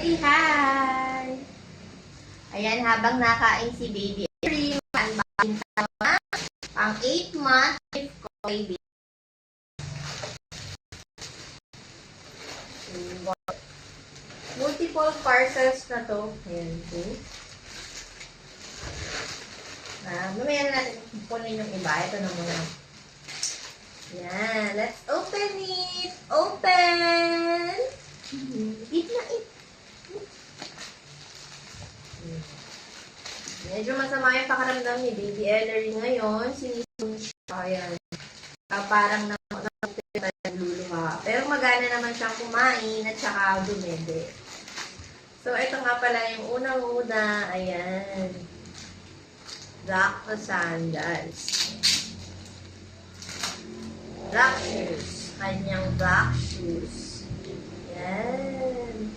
Say hi! Ayan, habang nakain si baby Avery, unboxing tama ang 8-month gift ko kay baby. Multiple parcels na to. Ayan po. Mamaya na natin kunin yung iba. Ito na muna. Ayan, let's open it! Open! Eat na, eat! Medyo masama yung pakaramdam ni Baby Ellery ngayon. Sinising siya. Ayan. Parang nagluluha. Pero magana naman siyang kumain at saka dumede. So, ito nga pala yung unang-una. Ayan. Black na sandals. Black shoes. Kanyang black shoes. Ayan.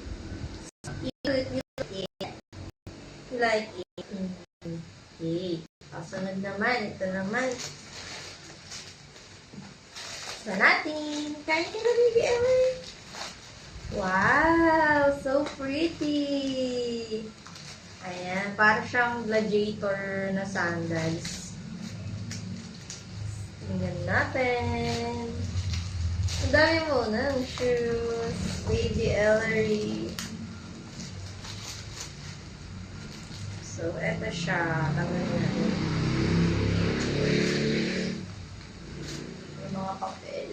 Cute. You like it? Okay. Kasunod naman. Ito naman. Sa natin. Kain ka na, Baby Ellery. Wow! So pretty! Ayan. Para siyang gladiator na sandals. Tingnan natin. Ang dami mo ng shoes. Baby Ellery. So, eto siya. Tanggalin natin. Yung mga papel.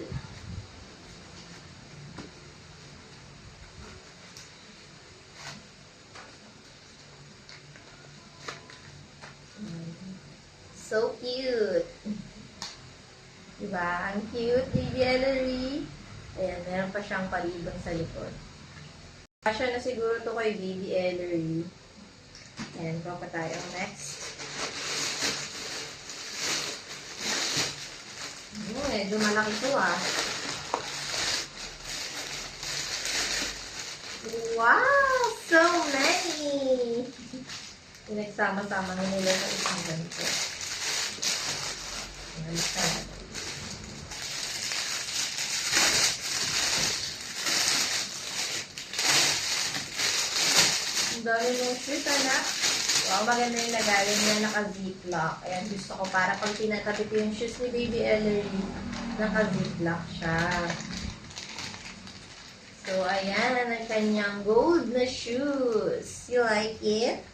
So cute. Diba? Ang cute, Baby Ellery. Ayan, meron pa siyang palibang sa likod. Kasya na siguro to kay Baby Ellery. Ayan, go pa tayo. Next. Medyo malaki to ah. Wow! So many! Pinagsama-sama nila sa isang ganito. Ayan, ang dami mong shoot, anak. Wow, maganda yung nagaling niya naka-ziplock. Ayan, gusto ko para pag tinatapit yung shoes ni Baby Ellery, naka-ziplock siya. So, ayan, ang kanyang gold na shoes. You like it?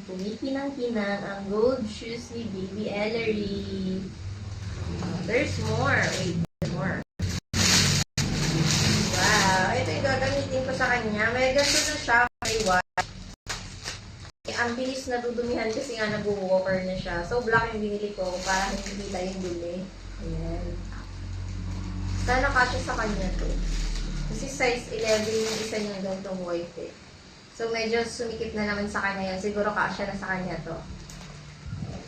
Kumikinang-kinang ang gold shoes ni Baby Ellery. There's more. Wait, there's more. Wow, ito yung gagamitin ko sa kanya. May ganito na siya kay white. Ang bilis na dudumihan kasi nga nag-walker na siya. So, black yung binili ko para hindi kita yung dumi. Ayan. Sana kasya sa kanya to. Kasi size 11 yung isa niyang ganitong white eh. So, medyo sumikip na naman sa kanya yan. Siguro kasya na sa kanya to.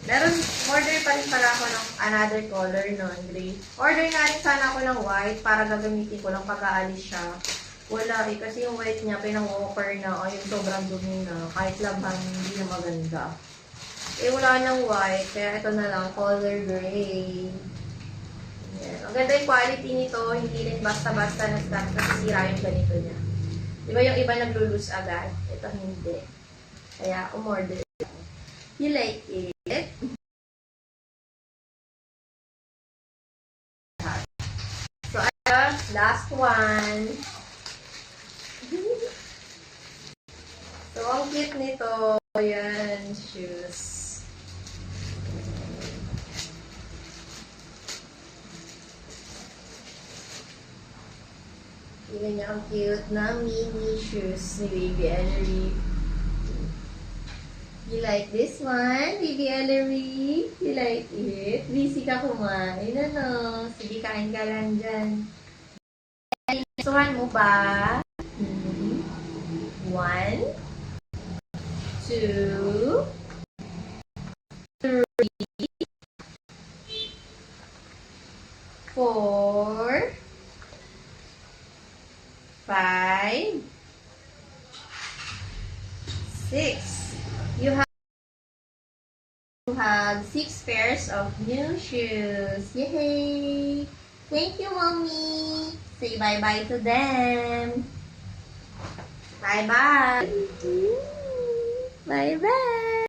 Meron, order pa rin pala ako ng another color, no? Gray. Order na rin sana ako ng white para gagamitin ko lang pag-aalis siya. Wala eh, kasi yung white niya, pinang-walker na, o yung sobrang dumi na, kahit labang hindi na maganda. Eh, wala nang white, kaya ito na lang, color gray. Yan. Ang ganda yung quality nito, hindi rin basta-basta nasisira yung ganito niya. Diba yung iba naglulus agad? Ito hindi. Kaya, umorder. You like it? So, last one. So, ang cute nito. Ayan, shoes. Tingnan niyo ang cute na mini shoes ni Baby Ellery. You like this one, Baby Ellery? You like it? Busy ka kumain, ano? Sige, kain ka lang dyan. Suhan mo ba? 1, 2, 3, 4, 5, 6. You have 6 pairs of new shoes. Yay! Thank you, Mommy! Say bye-bye to them. Bye-bye. Bye-bye.